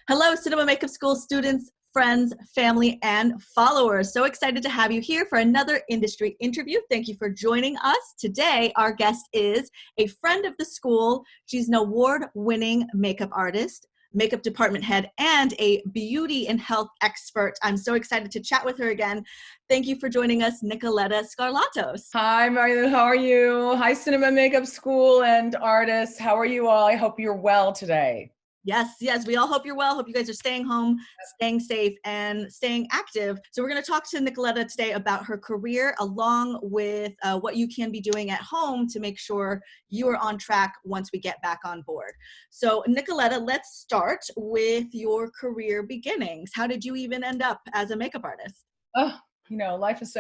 Hello, Cinema Makeup School students, friends, family, and followers. So excited to have you here for another industry interview. Thank you for joining us. Today, our guest is a friend of the school. She's an award-winning makeup artist, makeup department head, and a beauty and health expert. I'm so excited to chat with her again. Thank you for joining us, Nicoletta Scarlatos. Hi, Marilyn. How are you? Hi, Cinema Makeup School and artists. How are you all? I hope you're well today. Yes, we all hope you're well. Hope you guys are staying home, staying safe, and staying active. So we're going to talk to Nicoletta today about her career, along with what you can be doing at home to make sure you are on track once we get back on board. So Nicoletta, let's start with your career beginnings. How did you even end up as a makeup artist? Oh, life is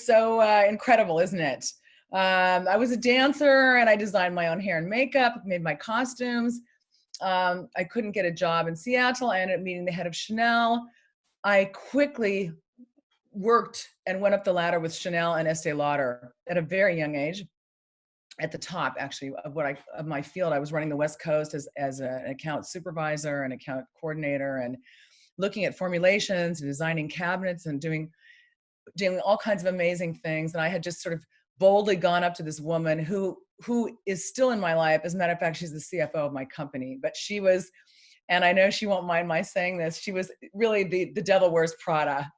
so incredible, isn't it? I was a dancer and I designed my own hair and makeup, made my costumes. I couldn't get a job in Seattle. I ended up meeting the head of Chanel. I quickly worked and went up the ladder with Chanel and Estee Lauder at a very young age. At the top, actually, of my field, I was running the West Coast as an account supervisor and account coordinator, and looking at formulations and designing cabinets and doing all kinds of amazing things. And I had just sort of boldly gone up to this woman who is still in my life. As a matter of fact, she's the CFO of my company, but she was, and I know she won't mind my saying this, she was really the devil wears Prada.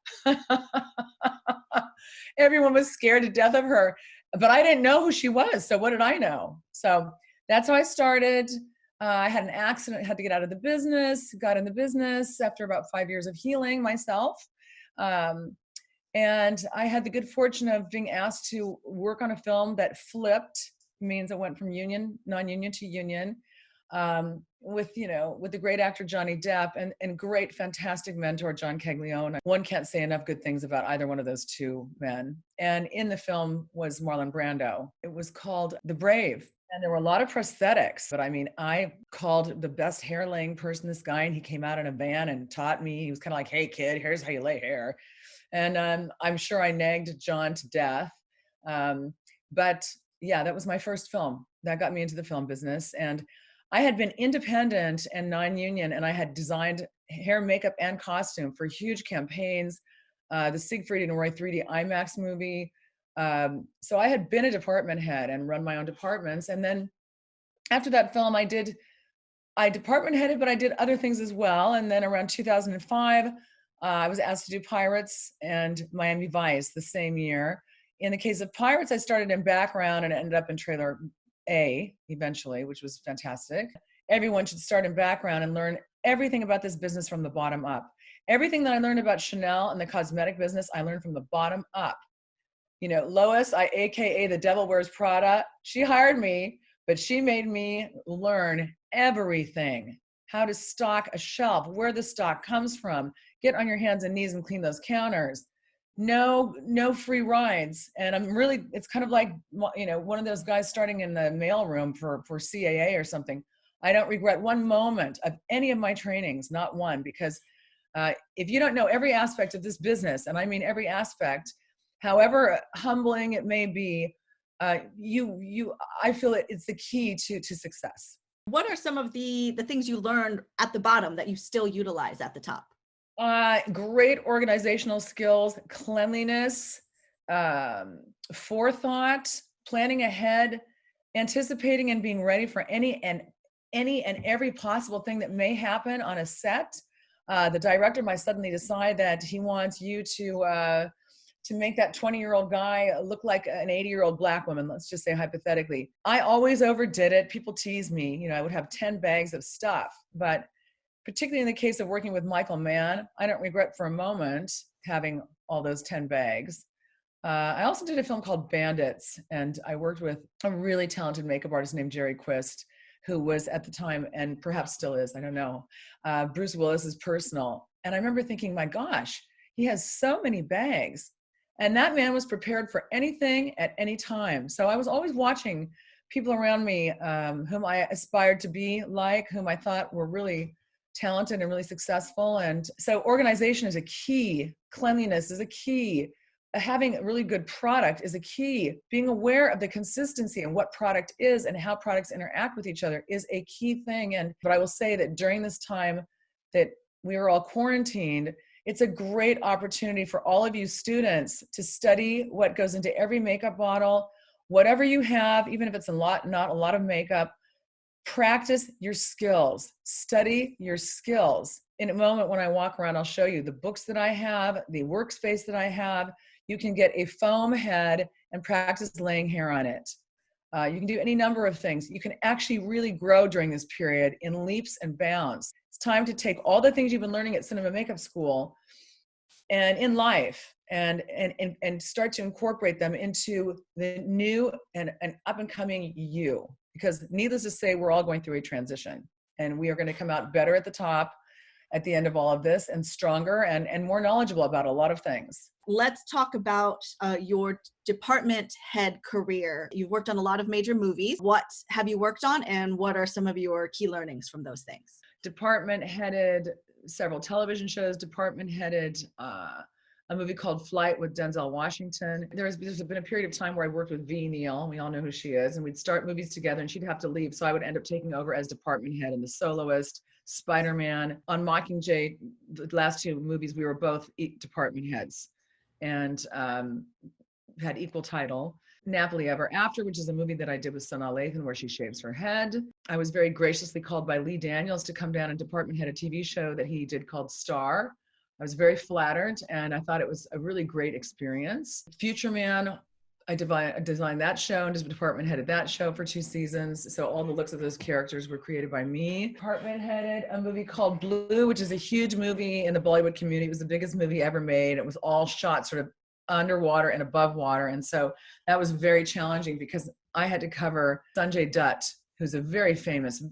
Everyone was scared to death of her, but I didn't know who she was. So what did I know? So that's how I started. I had an accident, had to get out of the business, got in the business after about 5 years of healing myself. And I had the good fortune of being asked to work on a film that flipped, means it went from non-union to union, with the great actor Johnny Depp and great, fantastic mentor John Caglione. One can't say enough good things about either one of those two men. And in the film was Marlon Brando. It was called The Brave. And there were a lot of prosthetics, but I mean, I called the best hair laying person this guy, and he came out in a van and taught me. He was kind of like, "Hey kid, here's how you lay hair." And I'm sure I nagged John to death. But yeah, that was my first film. That got me into the film business. And I had been independent and non-union, and I had designed hair, makeup, and costume for huge campaigns, the Siegfried and Roy 3D IMAX movie. So I had been a department head and run my own departments. And then after that film, I department headed, but I did other things as well. And then around 2005, I was asked to do Pirates and Miami Vice the same year. In the case of Pirates, I started in background and ended up in trailer A eventually, which was fantastic. Everyone should start in background and learn everything about this business from the bottom up. Everything that I learned about Chanel and the cosmetic business, I learned from the bottom up. Lois, AKA the devil wears Prada, she hired me, but she made me learn everything. How to stock a shelf, where the stock comes from, get on your hands and knees and clean those counters. No free rides. And it's kind of like, one of those guys starting in the mailroom for CAA or something. I don't regret one moment of any of my trainings, not one, because if you don't know every aspect of this business, and I mean every aspect, however humbling it may be, I feel it's the key to success. What are some of the things you learned at the bottom that you still utilize at the top? Great organizational skills, cleanliness, forethought, planning ahead, anticipating and being ready for any and every possible thing that may happen on a set. The director might suddenly decide that he wants you to make that 20-year-old guy look like an 80-year-old black woman, let's just say hypothetically. I always overdid it. People tease me. I would have 10 bags of stuff, but particularly in the case of working with Michael Mann, I don't regret for a moment having all those 10 bags. I also did a film called Bandits, and I worked with a really talented makeup artist named Jerry Quist, who was at the time, and perhaps still is, I don't know, Bruce Willis's personal. And I remember thinking, my gosh, he has so many bags. And that man was prepared for anything at any time. So I was always watching people around me whom I aspired to be like, whom I thought were really talented and really successful. And so organization is a key. Cleanliness is a key. Having a really good product is a key. Being aware of the consistency and what product is and how products interact with each other is a key thing. But I will say that during this time, that we are all quarantined, it's a great opportunity for all of you students to study what goes into every makeup bottle, whatever you have, even if it's not a lot of makeup. Practice your skills, study your skills. In a moment when I walk around, I'll show you the books that I have, the workspace that I have. You can get a foam head and practice laying hair on it. You can do any number of things. You can actually really grow during this period in leaps and bounds. It's time to take all the things you've been learning at cinema makeup school and in life and start to incorporate them into the new and up and coming you. Because needless to say, we're all going through a transition, and we are going to come out better at the top at the end of all of this, and stronger and more knowledgeable about a lot of things. Let's talk about your department head career. You've worked on a lot of major movies. What have you worked on, and what are some of your key learnings from those things? Department headed several television shows, department headed a movie called Flight with Denzel Washington. There's been a period of time where I worked with V. Neal. We all know who she is. And we'd start movies together and she'd have to leave. So I would end up taking over as department head in The Soloist, Spider-Man. On Mockingjay, the last two movies, we were both department heads and had equal title. Napoli Ever After, which is a movie that I did with Sanaa Lathan where she shaves her head. I was very graciously called by Lee Daniels to come down and department head a TV show that he did called Star. I was very flattered, and I thought it was a really great experience. Future Man, I designed that show and just department headed that show for 2 seasons. So all the looks of those characters were created by me. Department headed a movie called Blue, which is a huge movie in the Bollywood community. It was the biggest movie ever made. It was all shot sort of underwater and above water. And so that was very challenging because I had to cover Sanjay Dutt, who's a very famous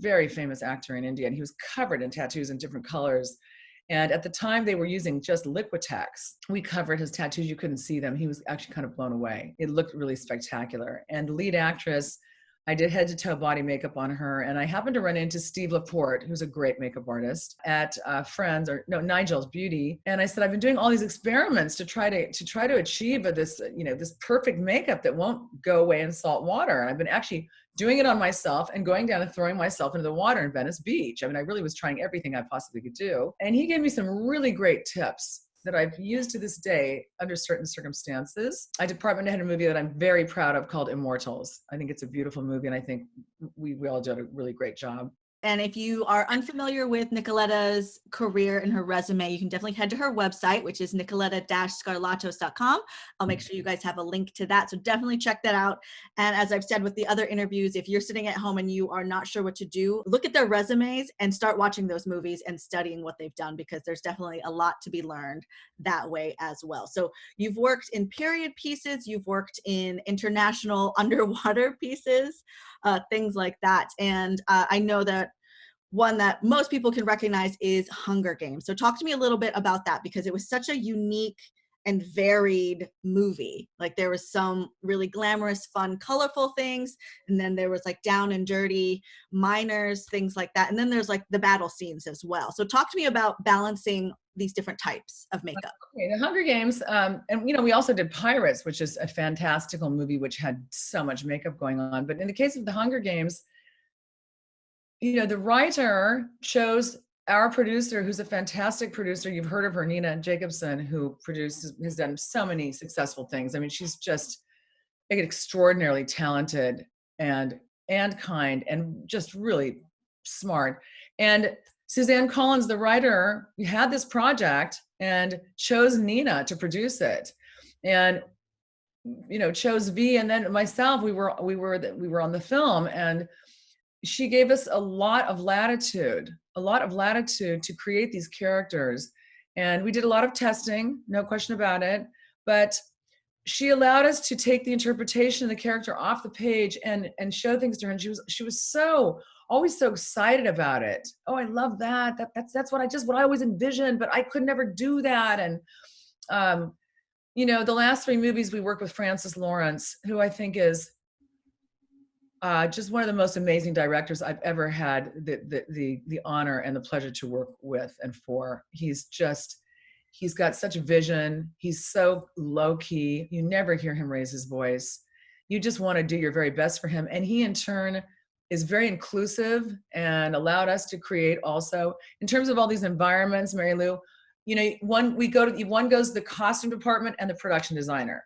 actor in India. And he was covered in tattoos in different colors. And at the time they were using just Liquitex. We covered his tattoos. You couldn't see them. He was actually kind of blown away. It looked really spectacular. And the lead actress, I did head to toe body makeup on her. And I happened to run into Steve Laporte, who's a great makeup artist at Nigel's Beauty. And I said, I've been doing all these experiments to try to achieve this perfect makeup that won't go away in salt water. And I've been actually doing it on myself and going down and throwing myself into the water in Venice Beach. I mean, I really was trying everything I possibly could do. And he gave me some really great tips that I've used to this day under certain circumstances. I department headed a movie that I'm very proud of called Immortals. I think it's a beautiful movie, and I think we all did a really great job. And if you are unfamiliar with Nicoletta's career and her resume, you can definitely head to her website, which is nicoletta-scarlatos.com. I'll make sure you guys have a link to that. So definitely check that out. And as I've said with the other interviews, if you're sitting at home and you are not sure what to do, look at their resumes and start watching those movies and studying what they've done, because there's definitely a lot to be learned that way as well. So you've worked in period pieces, you've worked in international underwater pieces, things like that. And I know that one that most people can recognize is Hunger Games. So talk to me a little bit about that, because it was such a unique and varied movie. Like there was some really glamorous, fun, colorful things. And then there was like down and dirty minors, things like that. And then there's like the battle scenes as well. So talk to me about balancing these different types of makeup. Okay, the Hunger Games, and we also did Pirates, which is a fantastical movie, which had so much makeup going on. But in the case of the Hunger Games, the writer chose our producer, who's a fantastic producer. You've heard of her, Nina Jacobson, who has done so many successful things. I mean, she's just extraordinarily talented and kind and just really smart. And Suzanne Collins, the writer, had this project and chose Nina to produce it, and chose V, and then myself. We were on the film, and she gave us a lot of latitude to create these characters. And we did a lot of testing, no question about it, but she allowed us to take the interpretation of the character off the page and show things to her. And she was always so excited about it. Oh, I love that. That's what I always envisioned, but I could never do that. And, the last 3 movies we worked with Francis Lawrence, who I think is just one of the most amazing directors I've ever had the honor and the pleasure to work with and for. He's got such a vision. He's so low key. You never hear him raise his voice. You just want to do your very best for him. And he in turn is very inclusive and allowed us to create also in terms of all these environments, Mary Lou. One goes to the costume department and the production designer.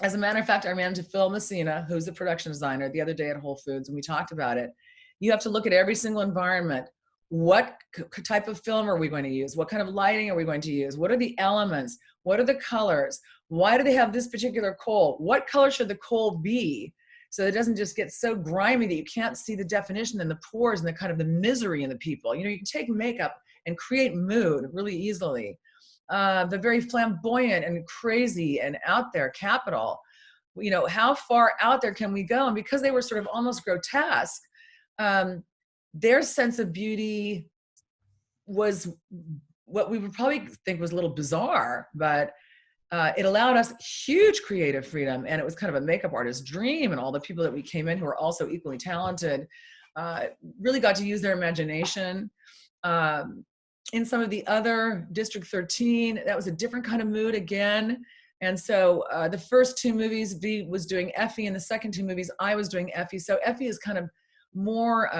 As a matter of fact, I ran into Phil Messina, who's the production designer, the other day at Whole Foods, and we talked about it. You have to look at every single environment. What type of film are we going to use? What kind of lighting are we going to use? What are the elements? What are the colors? Why do they have this particular coal? What color should the coal be? So it doesn't just get so grimy that you can't see the definition and the pores and the kind of the misery in the people. You can take makeup and create mood really easily. The very flamboyant and crazy and out there Capital, how far out there can we go? And because they were sort of almost grotesque, their sense of beauty was what we would probably think was a little bizarre, but it allowed us huge creative freedom. And it was kind of a makeup artist's dream. And all the people that we came in who were also equally talented really got to use their imagination. In some of the other District 13, that was a different kind of mood again. And so the first two movies, V was doing Effie, and the second two movies, I was doing Effie. So Effie is kind of more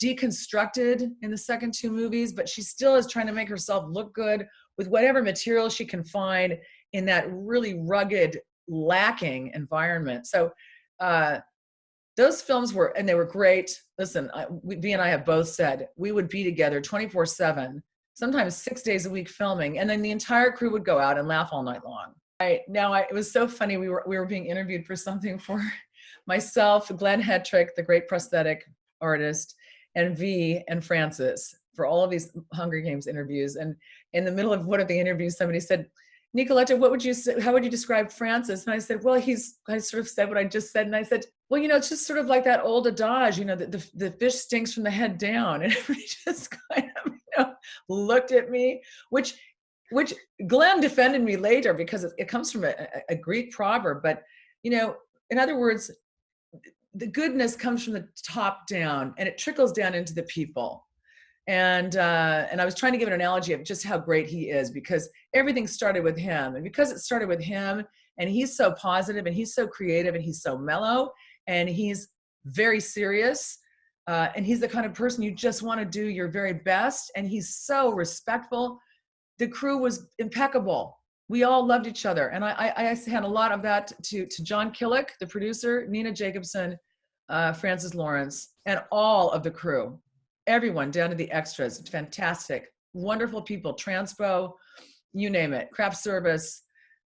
deconstructed in the second two movies, but she still is trying to make herself look good with whatever material she can find in that really rugged, lacking environment. So those films were great. Listen, V and I have both said we would be together 24/7, sometimes 6 days a week filming, and then the entire crew would go out and laugh all night long. It was so funny. We were being interviewed for something for myself, Glenn Hetrick, the great prosthetic artist, and V and Francis for all of these Hunger Games interviews. And in the middle of one of the interviews, somebody said, Nicoletta, how would you describe Francis? And I said, well, I sort of said what I just said. And I said, well, it's just sort of like that old adage, the fish stinks from the head down. And everybody just kind of, looked at me, which Glenn defended me later because it comes from a Greek proverb. But, in other words, the goodness comes from the top down and it trickles down into the people. And I was trying to give an analogy of just how great he is, because everything started with him. And because it started with him, and he's so positive and he's so creative and he's so mellow and he's very serious. And he's the kind of person you just want to do your very best. And he's so respectful. The crew was impeccable. We all loved each other. And I had a lot of that to John Killick, the producer, Nina Jacobson, Francis Lawrence, and all of the crew. Everyone down to the extras. Fantastic. Wonderful people. Transpo, you name it. Craft service,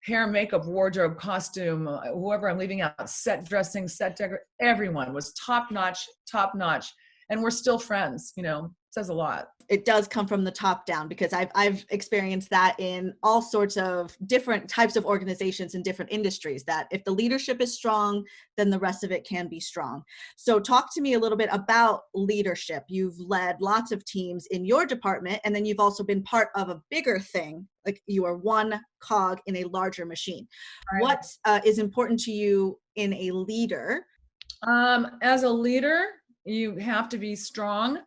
hair, makeup, wardrobe, costume, whoever I'm leaving out, set dressing, set decor. Everyone was top notch. And we're still friends, says a lot. It does come from the top down, because I've experienced that in all sorts of different types of organizations in different industries, that if the leadership is strong, then the rest of it can be strong. So talk to me a little bit about leadership. You've led lots of teams in your department, and then you've also been part of a bigger thing, like you are one cog in a larger machine. Right. What is important to you in a leader? As a leader, you have to be strong.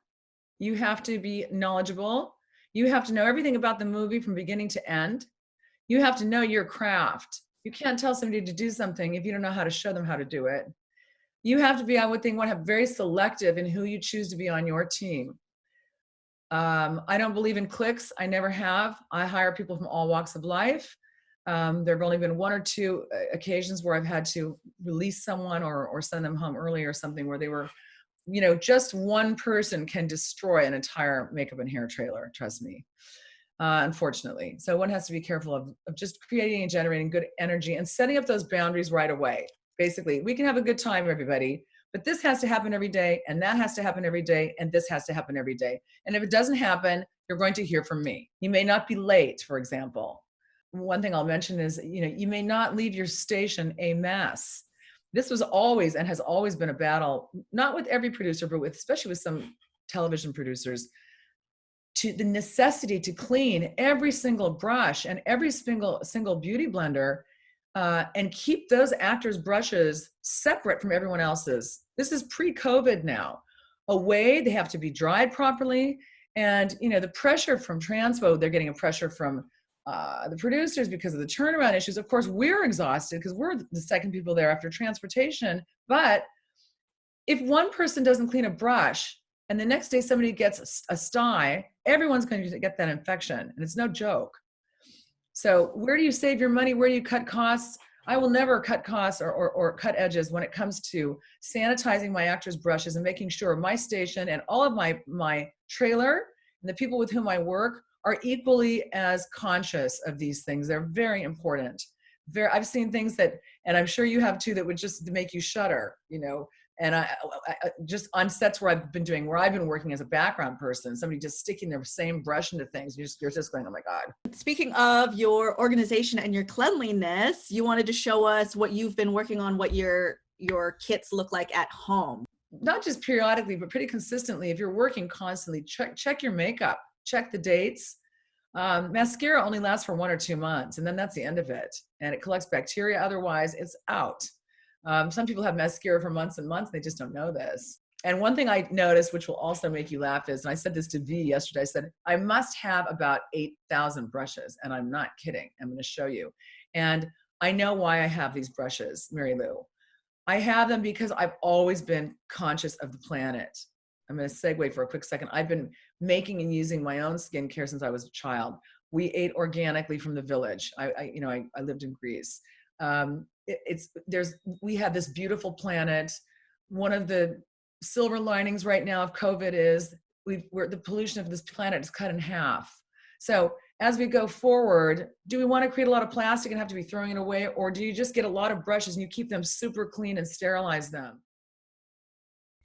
You have to be knowledgeable. You have to know everything about the movie from beginning to end. You have to know your craft. You can't tell somebody to do something if you don't know how to show them how to do it. You have to be, I would think, very selective in who you choose to be on your team. I don't believe in cliques. I never have. I hire people from all walks of life. There have only been one or two occasions where I've had to release someone or send them home early or something where they were, just one person can destroy an entire makeup and hair trailer, trust me, unfortunately. So one has to be careful of just creating and generating good energy and setting up those boundaries right away. Basically, we can have a good time, everybody, but this has to happen every day, and that has to happen every day, and this has to happen every day. And if it doesn't happen, you're going to hear from me. You may not be late, for example. One thing I'll mention is, you may not leave your station a mess. This was always and has always been a battle, not with every producer, but especially with some television producers, to the necessity to clean every single brush and every single beauty blender and keep those actors' brushes separate from everyone else's. This is pre-COVID now. They have to be dried properly. And, the pressure from Transpo, they're getting a pressure from the producers because of the turnaround issues. Of course, we're exhausted because we're the second people there after transportation, but if one person doesn't clean a brush and the next day somebody gets a sty, everyone's going to get that infection, and it's no joke. So where do you save your money? Where do you cut costs? I will never cut costs or cut edges when it comes to sanitizing my actors' brushes and making sure my station and all of my trailer and the people with whom I work are equally as conscious of these things. They're very important. I've seen things that, and I'm sure you have too, that would just make you shudder, you know. And I just on sets where I've been working as a background person, somebody just sticking their same brush into things, you're just going, oh my God. Speaking of your organization and your cleanliness, you wanted to show us what you've been working on, what your kits look like at home. Not just periodically, but pretty consistently. If you're working constantly, check your makeup, check the dates. Mascara only lasts for 1 or 2 months, and then that's the end of it. And it collects bacteria. Otherwise, it's out. Some people have mascara for months and months. They just don't know this. And one thing I noticed, which will also make you laugh, is, and I said this to V yesterday, I said, I must have about 8,000 brushes. And I'm not kidding. I'm going to show you. And I know why I have these brushes, Mary Lou. I have them because I've always been conscious of the planet. I'm going to segue for a quick second. I've been making and using my own skincare since I was a child. We ate organically from the village. I lived in Greece. We have this beautiful planet. One of the silver linings right now of COVID is the pollution of this planet is cut in half. So as we go forward, do we want to create a lot of plastic and have to be throwing it away? Or do you just get a lot of brushes and you keep them super clean and sterilize them?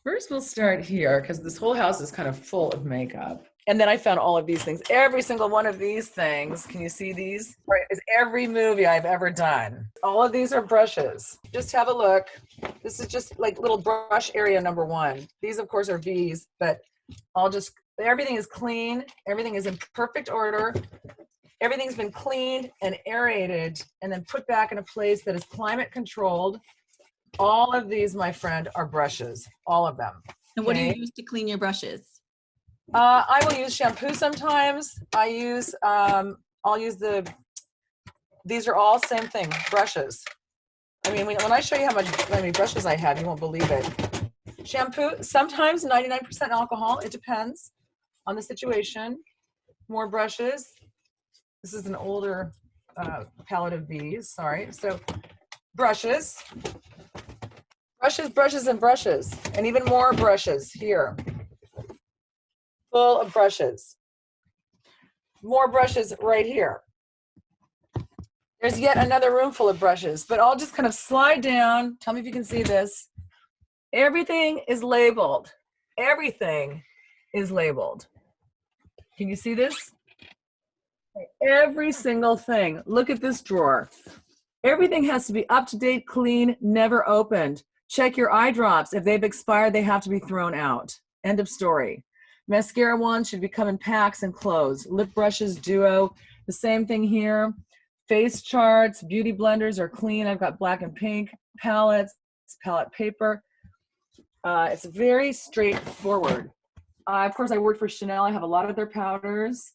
First, we'll start here because this whole house is kind of full of makeup. And then I found all of these things. Every single one of these things, can you see these? Right, is every movie I've ever done. All of these are brushes. Just have a look. This is just like little brush area number 1. These, of course, are V's, but everything is clean. Everything is in perfect order. Everything's been cleaned and aerated and then put back in a place that is climate controlled. All of these, my friend, are brushes. All of them. And what do you use to clean your brushes? I will use shampoo sometimes. These are all same thing, brushes. I mean, when I show you how many brushes I have, you won't believe it. Shampoo, sometimes 99% alcohol. It depends on the situation. More brushes. This is an older palette of these, sorry. So brushes, and brushes, and even more brushes here. Full of brushes. More brushes right here. There's yet another room full of brushes, but I'll just kind of slide down. Tell me if you can see this. Everything is labeled. Everything is labeled. Can you see this? Every single thing. Look at this drawer. Everything has to be up to date, clean, never opened. Check your eye drops. If they've expired, they have to be thrown out. End of story. Mascara wands should become in packs and closed. Lip brushes, duo, the same thing here. Face charts, beauty blenders are clean. I've got black and pink palettes, palette paper. It's very straightforward. Of course, I work for Chanel. I have a lot of their powders.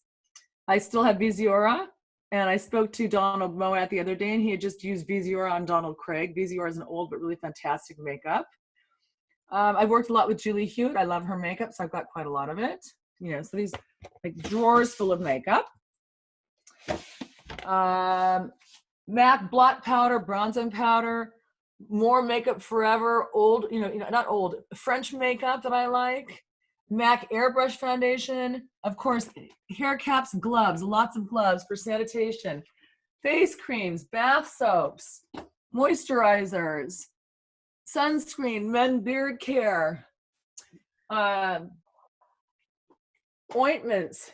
I still have Visiora, and I spoke to Donald Moat the other day, and he had just used Visiora on Donald Craig. Visiora is an old but really fantastic makeup. I've worked a lot with Julie Hewitt. I love her makeup, so I've got quite a lot of it. You know, so these like drawers full of makeup. MAC blot powder, bronzing powder, more Makeup Forever, old, not old, French makeup that I like. MAC airbrush foundation, of course, hair caps, gloves, lots of gloves for sanitation, face creams, bath soaps, moisturizers, sunscreen, men beard care, ointments,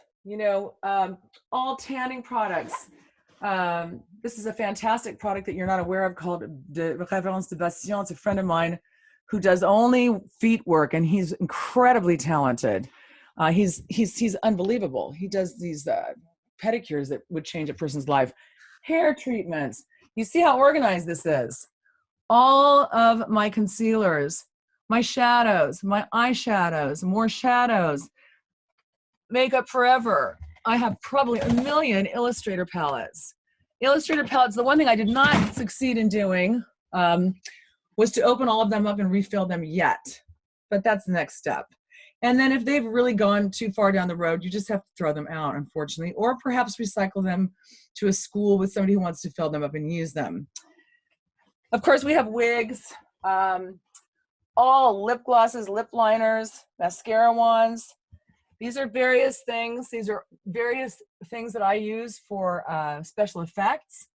all tanning products. This is a fantastic product that you're not aware of called De Référence de Bastien. It's a friend of mine who does only feet work, and he's incredibly talented. He's unbelievable. He does these pedicures that would change a person's life. Hair treatments. You see how organized this is. All of my concealers, my shadows, my eyeshadows, more shadows, Makeup Forever. I have probably a million Illustrator palettes. Illustrator palettes, the one thing I did not succeed in doing was to open all of them up and refill them yet. but that's the next step. And then if they've really gone too far down the road, you just have to throw them out, unfortunately, or perhaps recycle them to a school with somebody who wants to fill them up and use them. Of course, we have wigs, all lip glosses, lip liners, mascara wands. These are various things. These are various things that I use for special effects.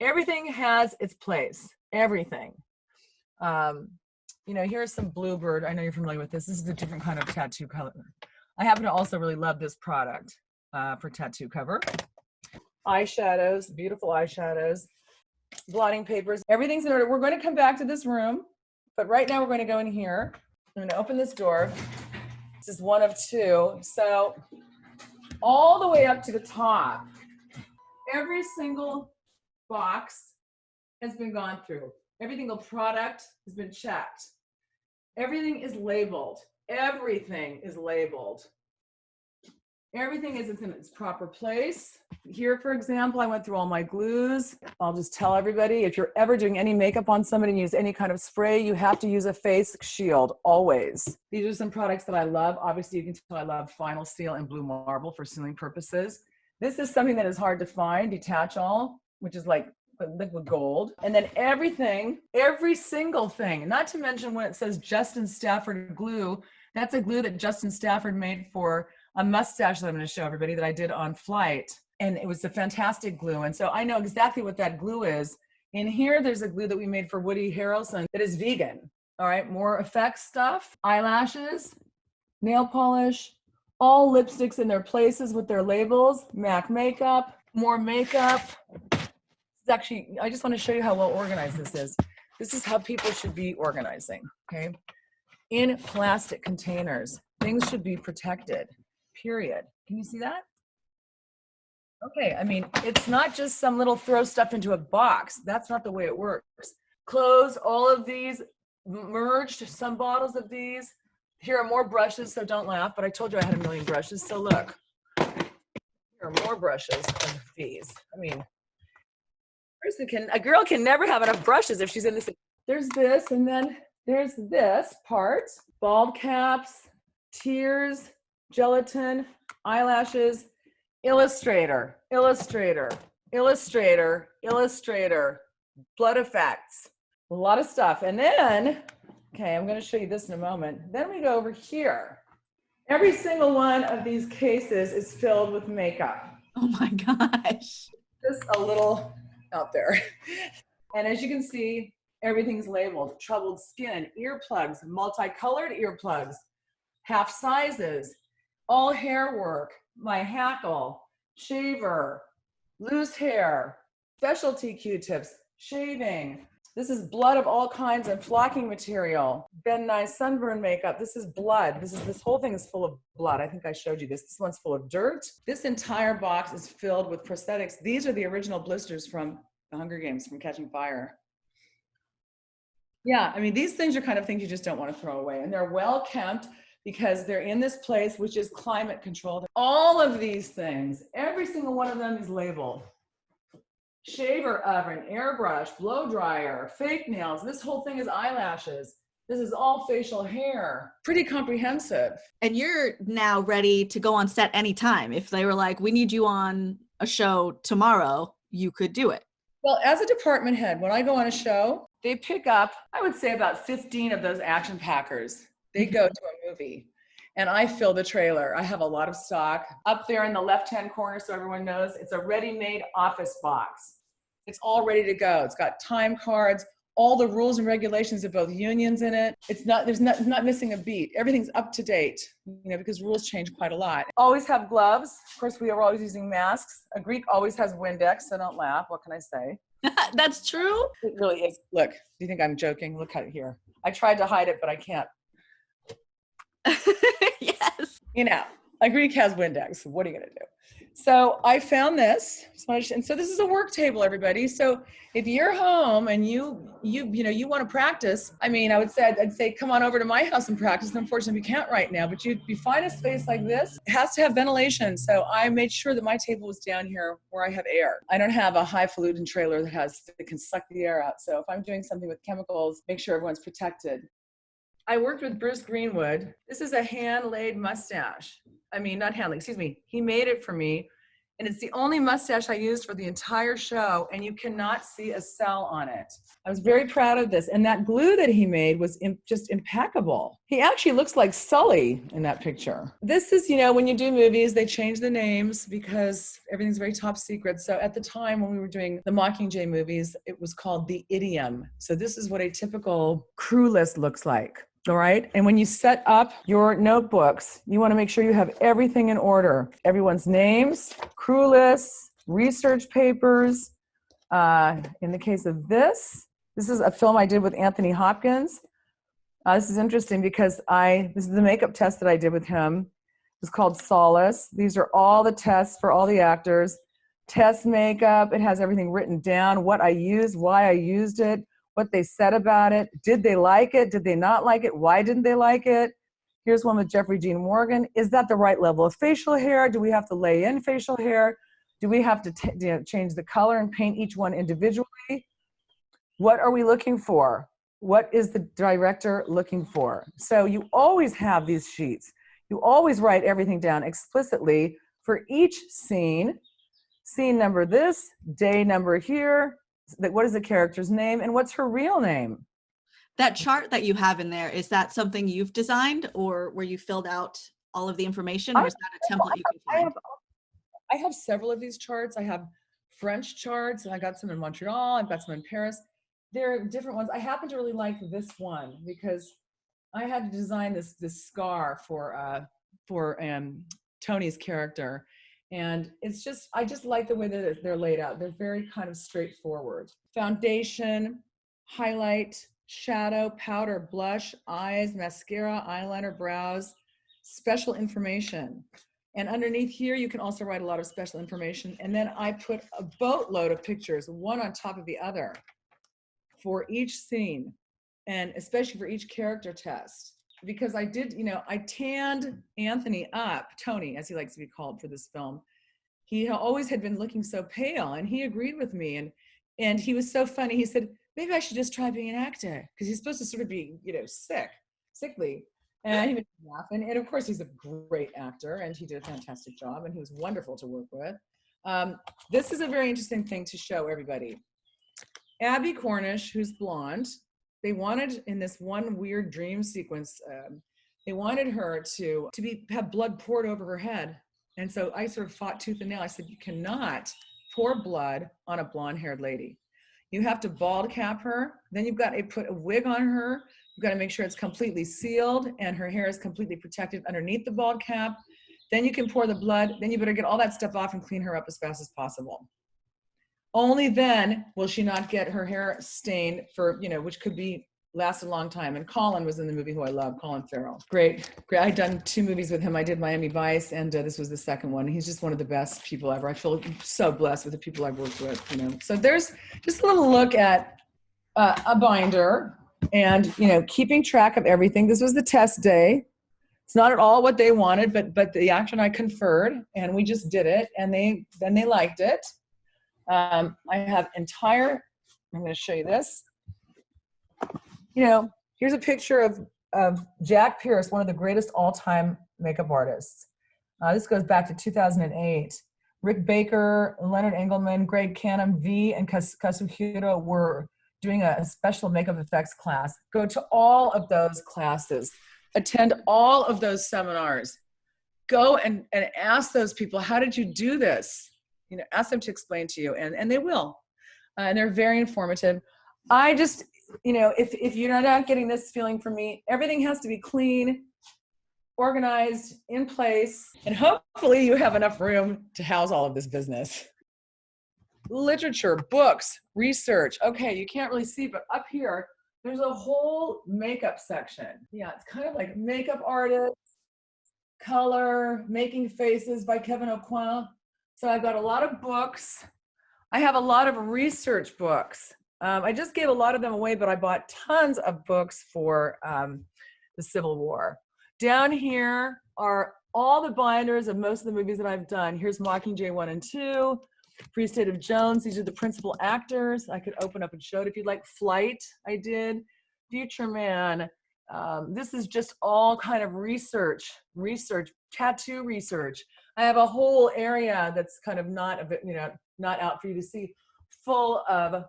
Everything has its place, everything. You know, here's some Bluebird. I know you're familiar with this. This is a different kind of tattoo color. I happen to also really love this product for tattoo cover. Eyeshadows, beautiful eyeshadows, blotting papers. Everything's in order. We're going to come back to this room, but right now we're going to go in here. I'm going to open this door. This is one of two. So all the way up to the top, every single box has been gone through. Every single product has been checked. Everything is labeled. Everything is labeled. Everything is in its proper place. Here, for example, I went through all my glues. I'll just tell everybody, if you're ever doing any makeup on somebody and use any kind of spray, you have to use a face shield, always. These are some products that I love. Obviously, you can tell I love Final Seal and Blue Marble for sealing purposes. This is something that is hard to find, Detach All, which is like liquid gold. And then everything, every single thing, not to mention when it says Justin Stafford glue, that's a glue that Justin Stafford made for a mustache that I'm going to show everybody that I did on flight. And it was a fantastic glue. And so I know exactly what that glue is. In here, there's a glue that we made for Woody Harrelson that is vegan. All right, more effects stuff, eyelashes, nail polish, all lipsticks in their places with their labels, MAC makeup, more makeup. Actually, I just want to show you how well organized this is. This is how people should be organizing, okay? In plastic containers, things should be protected, period. Can you see that? Okay, I mean, it's not just some little throw stuff into a box. That's not the way it works. Clothes, all of these merged, some bottles of these. Here are more brushes, so don't laugh, but I told you I had a million brushes, so look. Here are more brushes of these. I mean, a girl can never have enough brushes if she's in this. There's this, and then there's this part. Bald caps, tears, gelatin, eyelashes, Illustrator, Illustrator, Illustrator, Illustrator, blood effects, a lot of stuff. And then, okay, I'm going to show you this in a moment. Then we go over here. Every single one of these cases is filled with makeup. Oh my gosh. Just a little out there. And as you can see, everything's labeled. Troubled skin, earplugs, multicolored earplugs, half sizes, all hair work, my hackle, shaver, loose hair, specialty Q-tips, shaving. This is blood of all kinds and flocking material. Ben Nye sunburn makeup. This is blood. This whole thing is full of blood. I think I showed you this. This one's full of dirt. This entire box is filled with prosthetics. These are the original blisters from the Hunger Games, from Catching Fire. Yeah, I mean, these things are kind of things you just don't want to throw away. And they're well kept because they're in this place, which is climate controlled. All of these things, every single one of them is labeled. Shaver oven, airbrush, blow dryer, fake nails. This whole thing is eyelashes. This is all facial hair. Pretty comprehensive. And you're now ready to go on set anytime. If they were like, we need you on a show tomorrow, you could do it. Well, as a department head, when I go on a show, they pick up, I would say about 15 of those action packers. They go to a movie and I fill the trailer. I have a lot of stock. Up there in the left-hand corner, so everyone knows, it's a ready-made office box. It's all ready to go. It's got time cards, all the rules and regulations of both unions in it. There's not missing a beat. Everything's up to date, because rules change quite a lot. Always have gloves. Of course, we are always using masks. A Greek always has Windex, so don't laugh. What can I say? That's true. It really is. Look, do you think I'm joking? Look at it here. I tried to hide it, but I can't. Yes. A Greek has Windex. What are you going to do? So I found this. And so this is a work table, everybody. So if you're home and you want to practice, I'd say come on over to my house and practice. Unfortunately, we can't right now, but you find a space like this. It has to have ventilation. So I made sure that my table was down here where I have air. I don't have a highfalutin trailer that can suck the air out. So if I'm doing something with chemicals, make sure everyone's protected. I worked with Bruce Greenwood. This is a hand-laid mustache. I mean, not hand-laid, excuse me. He made it for me. And it's the only mustache I used for the entire show, and you cannot see a cell on it. I was very proud of this. And that glue that he made was just impeccable. He actually looks like Sully in that picture. This is, when you do movies, they change the names because everything's very top secret. So at the time when we were doing the Mockingjay movies, it was called The Idiom. So this is what a typical crew list looks like. All right. And when you set up your notebooks, you want to make sure you have everything in order. Everyone's names, crew lists, research papers. In the case of this is a film I did with Anthony Hopkins. This is interesting because this is the makeup test that I did with him. It's called Solace. These are all the tests for all the actors. Test makeup. It has everything written down, what I used, why I used it, what they said about it. Did they like it? Did they not like it? Why didn't they like it? Here's one with Jeffrey Dean Morgan. Is that the right level of facial hair? Do we have to lay in facial hair? Do we have to change the color and paint each one individually? What are we looking for? What is the director looking for? So you always have these sheets. You always write everything down explicitly for each scene. Scene number this, day number here, what is the character's name, and what's her real name? That chart that you have in there, is that something you've designed, or where you filled out all of the information, or is that a template you can find? I have several of these charts. I have French charts, and I got some in Montreal. I've got some in Paris. There are different ones. I happen to really like this one because I had to design this scar for Tony's character. And I just like the way that they're laid out. They're very kind of straightforward. Foundation, highlight, shadow, powder, blush, eyes, mascara, eyeliner, brows, special information. And underneath here, you can also write a lot of special information. And then I put a boatload of pictures, one on top of the other, for each scene, and especially for each character test. Because I did, I tanned Anthony up, Tony, as he likes to be called for this film. He always had been looking so pale, and he agreed with me. And he was so funny. He said, maybe I should just try being an actor, because he's supposed to sort of be, sickly. And he made me laugh. And of course, he's a great actor, and he did a fantastic job, and he was wonderful to work with. This is a very interesting thing to show everybody. Abby Cornish, who's blonde, they wanted, in this one weird dream sequence, they wanted her to have blood poured over her head. And so I sort of fought tooth and nail. I said, you cannot pour blood on a blonde-haired lady. You have to bald cap her. Then you've got to put a wig on her. You've got to make sure it's completely sealed and her hair is completely protected underneath the bald cap. Then you can pour the blood. Then you better get all that stuff off and clean her up as fast as possible. Only then will she not get her hair stained for, which could last a long time. And Colin was in the movie, who I love, Colin Farrell. Great. I'd done 2 movies with him. I did Miami Vice, and this was the second one. He's just one of the best people ever. I feel so blessed with the people I've worked with, So there's just a little look at a binder and, keeping track of everything. This was the test day. It's not at all what they wanted, but the actor and I conferred, and we just did it, and then they liked it. I have I'm going to show you this. Here's a picture of Jack Pierce, one of the greatest all-time makeup artists. This goes back to 2008. Rick Baker, Leonard Engelman, Greg Canham, V, and Kazuhiro were doing a special makeup effects class. Go to all of those classes. Attend all of those seminars. Go and ask those people, how did you do this? Ask them to explain to you, and they will. And they're very informative. I just, if you're not getting this feeling from me, everything has to be clean, organized, in place, and hopefully you have enough room to house all of this business. Literature, books, research. Okay, you can't really see, but up here, there's a whole makeup section. Yeah, it's kind of like makeup artists, color, making faces by Kevin Aucoin. So I've got a lot of books. I have a lot of research books. I just gave a lot of them away, but I bought tons of books for the Civil War. Down here are all the binders of most of the movies that I've done. Here's Mockingjay 1 and 2, Free State of Jones. These are the principal actors. I could open up and show it if you'd like. Flight, I did. Future Man, This is just all kind of research, tattoo research. I have a whole area that's kind of not a bit, not out for you to see, full of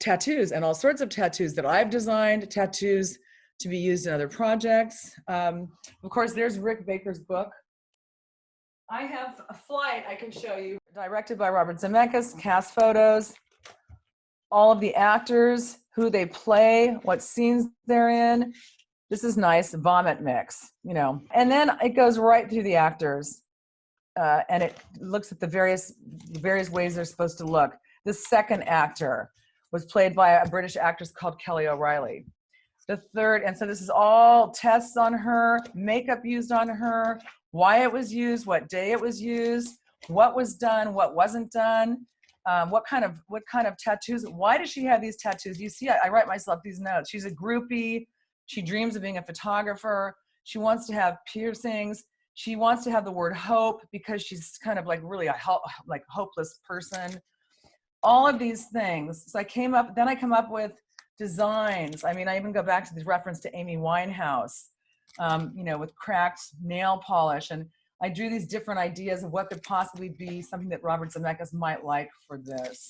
tattoos and all sorts of tattoos that I've designed, tattoos to be used in other projects. Of course, there's Rick Baker's book. I have a flight I can show you, directed by Robert Zemeckis, cast photos, all of the actors, who they play, what scenes they're in. This is nice, vomit mix, And then it goes right through the actors, and it looks at the various ways they're supposed to look. The second actor was played by a British actress called Kelly O'Reilly. The third, and so this is all tests on her, makeup used on her, why it was used, what day it was used, what was done, what wasn't done, what kind of tattoos. Why does she have these tattoos? You see, I write myself these notes. She's a groupie. She dreams of being a photographer. She wants to have piercings. She wants to have the word hope because she's kind of like really a hopeless person. All of these things. So I come up with designs. I mean, I even go back to the reference to Amy Winehouse, with cracked nail polish. And I drew these different ideas of what could possibly be something that Robert Zemeckis might like for this.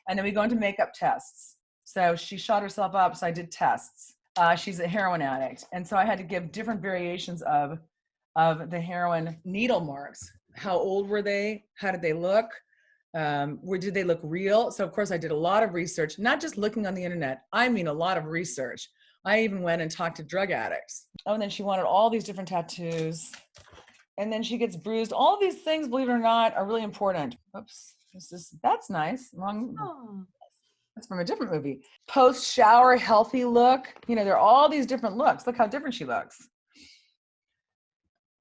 And then we go into makeup tests. So she shot herself up, so I did tests. She's a heroin addict. And so I had to give different variations of the heroin needle marks. How old were they? How did they look? Did they look real? So of course I did a lot of research, not just looking on the internet. I mean, a lot of research. I even went and talked to drug addicts. Oh, and then she wanted all these different tattoos. And then she gets bruised. All these things, believe it or not, are really important. Oops, that's nice. Wrong. Oh. That's from a different movie. Post-shower, healthy look. There are all these different looks. Look how different she looks.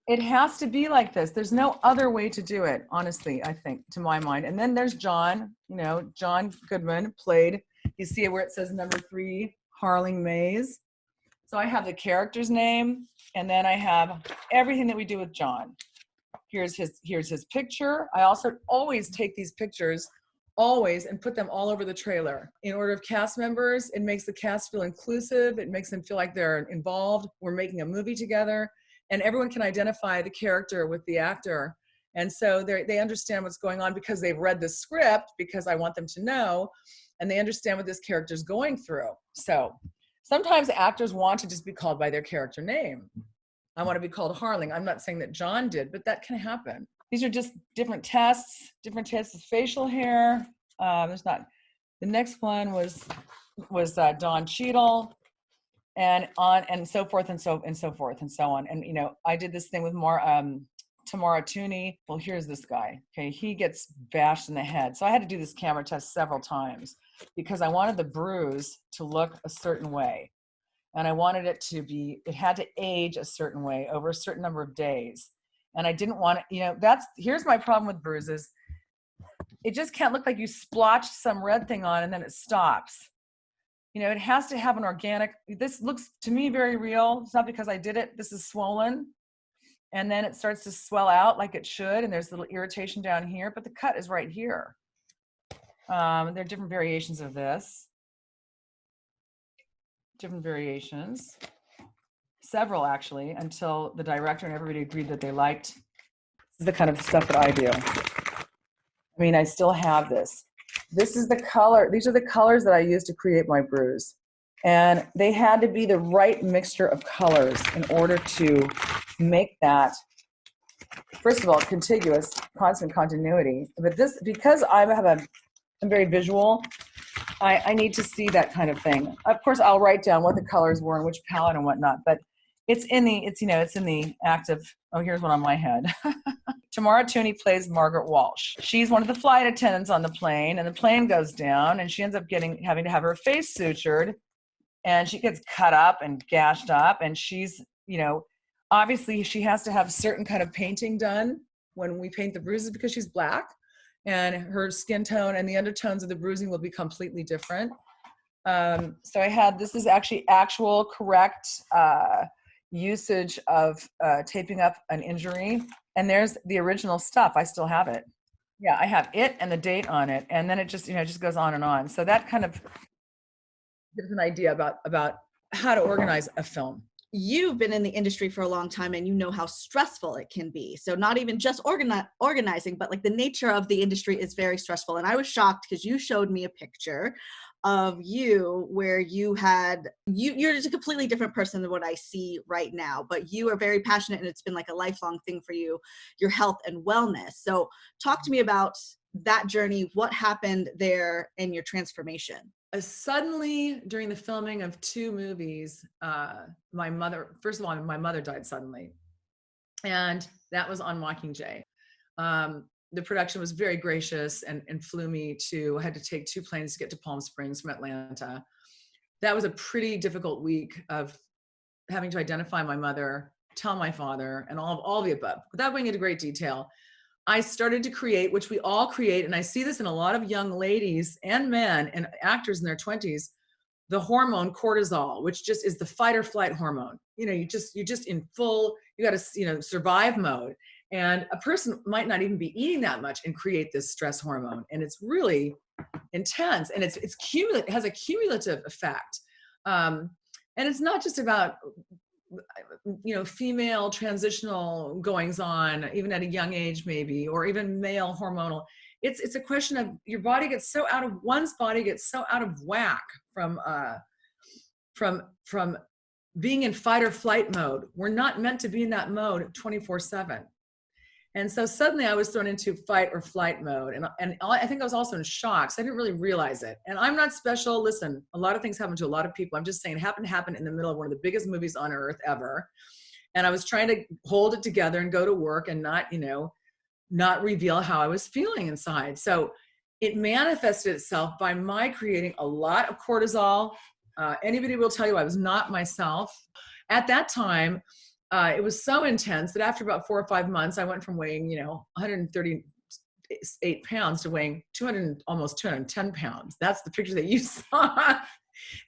It has to be like this. There's no other way to do it, honestly, I think, to my mind. And then there's John. John Goodman played, you see it where it says number 3, Harling Mays. So I have the character's name, and then I have everything that we do with John. Here's his picture. I also always take these pictures, and put them all over the trailer. In order of cast members, it makes the cast feel inclusive. It makes them feel like they're involved. We're making a movie together, and everyone can identify the character with the actor. And so they understand what's going on because they've read the script, because I want them to know, and they understand what this character's going through. So sometimes actors want to just be called by their character name. I want to be called Harling. I'm not saying that John did, but that can happen. These are just different tests of facial hair. The next one was Don Cheadle, and so forth and so on. And I did this thing with Tamara Tooney. Well, here's this guy. Okay, he gets bashed in the head. So I had to do this camera test several times because I wanted the bruise to look a certain way. And I wanted it had to age a certain way over a certain number of days. And I didn't want it, here's my problem with bruises. It just can't look like you splotched some red thing on and then it stops. It has to have an organic, this looks to me very real. It's not because I did it. This is swollen. And then it starts to swell out like it should. And there's a little irritation down here, but the cut is right here. There are different variations of this. Different variations. Several, actually, until the director and everybody agreed that they liked. This is the kind of stuff that I do. I mean, I still have this. This is the color. These are the colors that I use to create my bruise. And they had to be the right mixture of colors in order to make that, first of all, contiguous, constant continuity. But this, because I'm very visual, I need to see that kind of thing. Of course, I'll write down what the colors were and which palette and whatnot, but it's in the active. Oh, here's one on my head. Tamara Tooney plays Margaret Walsh. She's one of the flight attendants on the plane, and the plane goes down, and she ends up having to have her face sutured, and she gets cut up and gashed up, and she's, obviously she has to have a certain kind of painting done when we paint the bruises because she's Black, and her skin tone and the undertones of the bruising will be completely different. So this is actually actual correct usage of taping up an injury. And there's the original stuff. I still have it. Yeah, I have it and the date on it. And then it just, just goes on and on. So that kind of give us an idea about how to organize a film. You've been in the industry for a long time and you know how stressful it can be. So not even just organizing, but like the nature of the industry is very stressful. And I was shocked because you showed me a picture of you where you're just a completely different person than what I see right now, but you are very passionate and it's been like a lifelong thing for you, your health and wellness. So talk to me about that journey. What happened there and your transformation? Suddenly, during the filming of 2 movies, my mother died suddenly. And that was on Mockingjay. The production was very gracious and flew me I had to take 2 planes to get to Palm Springs from Atlanta. That was a pretty difficult week of having to identify my mother, tell my father, and all the above. Without going into great detail, I started to create, which we all create, and I see this in a lot of young ladies and men and actors in their 20s, the hormone cortisol, which just is the fight or flight hormone. You're just in full, you got to, survive mode. And a person might not even be eating that much and create this stress hormone. And it's really intense, and it has a cumulative effect. And it's not just about female transitional goings on, even at a young age, maybe, or even male hormonal. It's a question of one's body gets so out of whack from being in fight or flight mode. We're not meant to be in that mode 24/7. And so suddenly I was thrown into fight or flight mode. And I think I was also in shock. So I didn't really realize it. And I'm not special. Listen, a lot of things happen to a lot of people. I'm just saying it happened to happen in the middle of one of the biggest movies on earth ever. And I was trying to hold it together and go to work and not reveal how I was feeling inside. So it manifested itself by my creating a lot of cortisol. Anybody will tell you I was not myself. At that time, it was so intense that after about 4 or 5 months, I went from weighing, 138 pounds to weighing almost 210 pounds. That's the picture that you saw.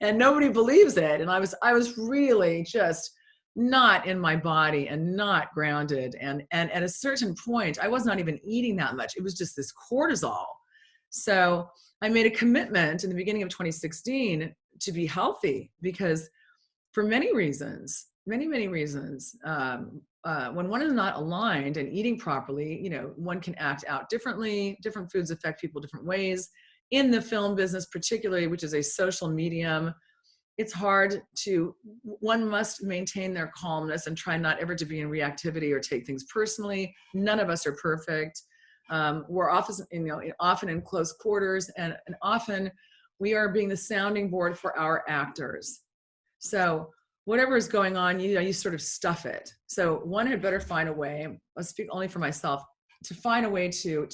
And nobody believes it. And I was really just not in my body and not grounded. And at a certain point, I was not even eating that much. It was just this cortisol. So I made a commitment in the beginning of 2016 to be healthy, because for many reasons, many reasons, when one is not aligned and eating properly, one can act out differently. Different foods affect people different ways. In the film business particularly, which is a social medium, it's hard one must maintain their calmness and try not ever to be in reactivity or take things personally. None of us are perfect. We're often in close quarters, and often we are being the sounding board for our actors. So whatever is going on, you sort of stuff it. So one had better find a way, I'll speak only for myself, to find a way to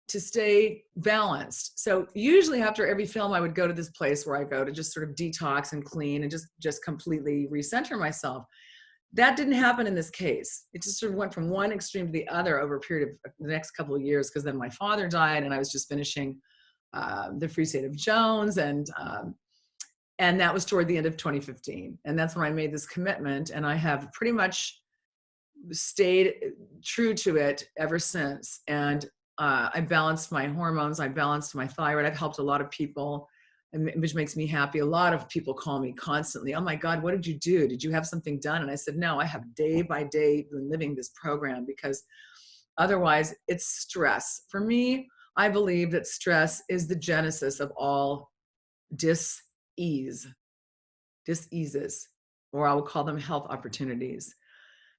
stay balanced. So usually after every film, I would go to this place where I go to just sort of detox and clean and just completely recenter myself. That didn't happen in this case. It just sort of went from one extreme to the other over a period of the next couple of years, because then my father died and I was just finishing The Free State of Jones, and that was toward the end of 2015. And that's when I made this commitment, and I have pretty much stayed true to it ever since. And I balanced my hormones, I balanced my thyroid. I've helped a lot of people, which makes me happy. A lot of people call me constantly, "Oh my God, what did you do? Did you have something done?" And I said, no, I have day by day been living this program, because otherwise it's stress. For me, I believe that stress is the genesis of all diseases, or I will call them health opportunities.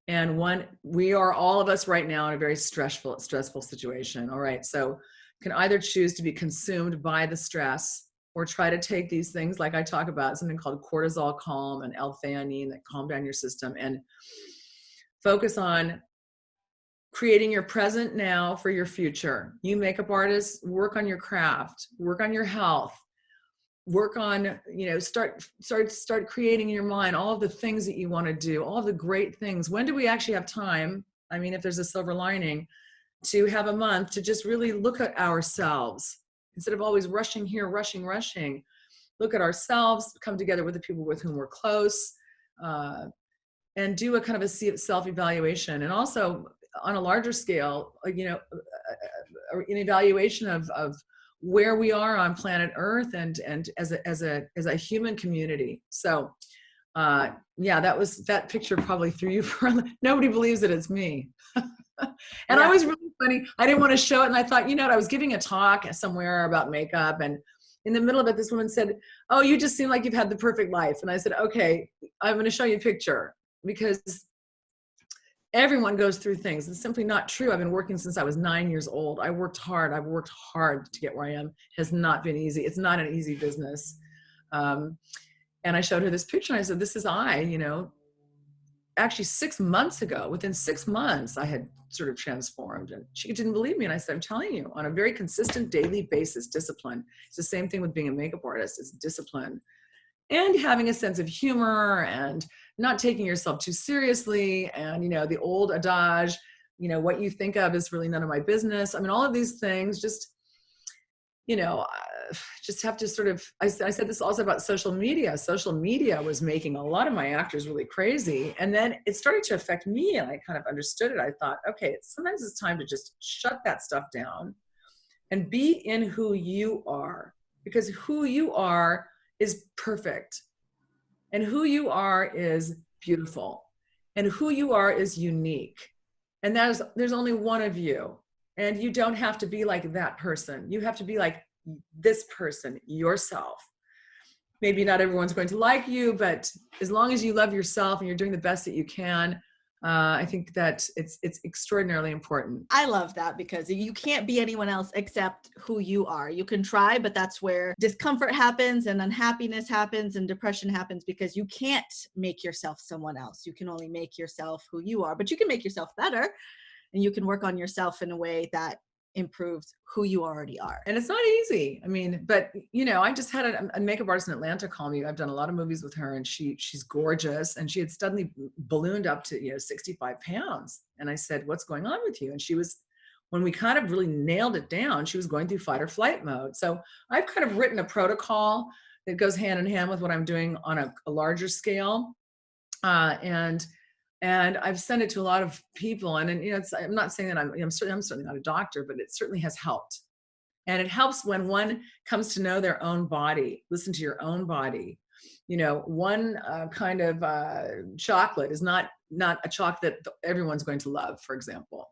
And we are, all of us right now, in a very stressful situation. All right. So can either choose to be consumed by the stress, or try to take these things, like I talk about, something called cortisol calm and L-theanine that calm down your system, and focus on creating your present now for your future. You makeup artists, work on your craft, work on your health, work on, start creating in your mind all of the things that you want to do, all of the great things. When do we actually have time? I mean, if there's a silver lining, to have a month to just really look at ourselves instead of always rushing here, rushing. Look at ourselves, come together with the people with whom we're close, and do a kind of a self-evaluation. And also on a larger scale, an evaluation of where we are on planet Earth and as a human community. So yeah, that picture probably threw you for nobody believes that it's me. And I was really funny. I didn't want to show it. And I thought, you know what, I was giving a talk somewhere about makeup, and in the middle of it, this woman said, "Oh, you just seem like you've had the perfect life." And I said, "Okay, I'm going to show you a picture, because everyone goes through things. It's simply not true. I've been working since I was 9 years old. I worked hard. I've worked hard to get where I am. It has not been easy. It's not an easy business." And I showed her this picture and I said, "This is I, you know, actually 6 months ago, within 6 months, I had sort of transformed." And she didn't believe me. And I said, "I'm telling you, on a very consistent daily basis, discipline." It's the same thing with being a makeup artist. It's discipline and having a sense of humor and not taking yourself too seriously. And, you know, the old adage, you know, what you think of is really none of my business. I mean, all of these things just, you know, just have to sort of, I said this also about social media. Social media was making a lot of my actors really crazy. And then it started to affect me, and I kind of understood it. I thought, okay, sometimes it's time to just shut that stuff down and be in who you are, because who you are is perfect, and who you are is beautiful, and who you are is unique. And there's only one of you, and you don't have to be like that person. You have to be like this person, yourself. Maybe not everyone's going to like you, but as long as you love yourself and you're doing the best that you can, I think that it's extraordinarily important. I love that, because you can't be anyone else except who you are. You can try, but that's where discomfort happens and unhappiness happens and depression happens, because you can't make yourself someone else. You can only make yourself who you are, but you can make yourself better, and you can work on yourself in a way that improves who you already are. And it's not easy. I mean, but you know, I just had a makeup artist in Atlanta call me. I've done a lot of movies with her, and she's gorgeous. And she had suddenly ballooned up to, you know, 65 pounds. And I said, "What's going on with you?" And she was, when we kind of really nailed it down, she was going through fight or flight mode. So I've kind of written a protocol that goes hand in hand with what I'm doing on a larger scale. And I've sent it to a lot of people, and you know, I'm not saying that I'm certainly not a doctor, but it certainly has helped. And it helps when one comes to know their own body, listen to your own body. You know, one kind of chocolate is not a chocolate that everyone's going to love, for example.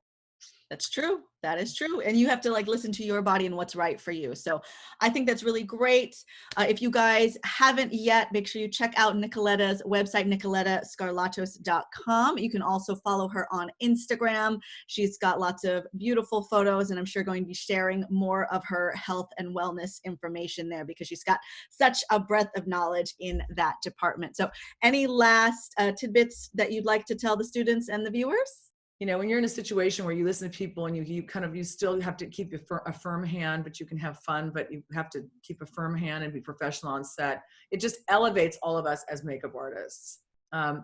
That's true. That is true. And you have to like listen to your body and what's right for you. So I think that's really great. If you guys haven't yet, make sure you check out Nicoletta's website, nicolettascarlatos.com. You can also follow her on Instagram. She's got lots of beautiful photos, and I'm sure going to be sharing more of her health and wellness information there, because she's got such a breadth of knowledge in that department. So any last tidbits that you'd like to tell the students and the viewers? You know, when you're in a situation where you listen to people and you still have to keep a firm hand, but you can have fun, but you have to keep a firm hand and be professional on set. It just elevates all of us as makeup artists.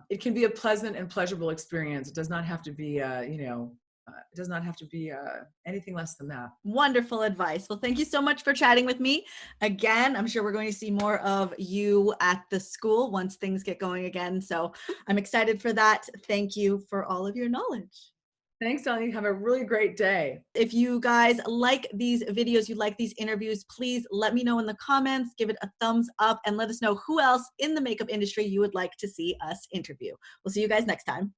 It can be a pleasant and pleasurable experience. It does not have to be, it does not have to be anything less than that. Wonderful advice. Well, thank you so much for chatting with me. Again, I'm sure we're going to see more of you at the school once things get going again. So I'm excited for that. Thank you for all of your knowledge. Thanks, Donnie. Have a really great day. If you guys like these videos, you like these interviews, please let me know in the comments, give it a thumbs up, and let us know who else in the makeup industry you would like to see us interview. We'll see you guys next time.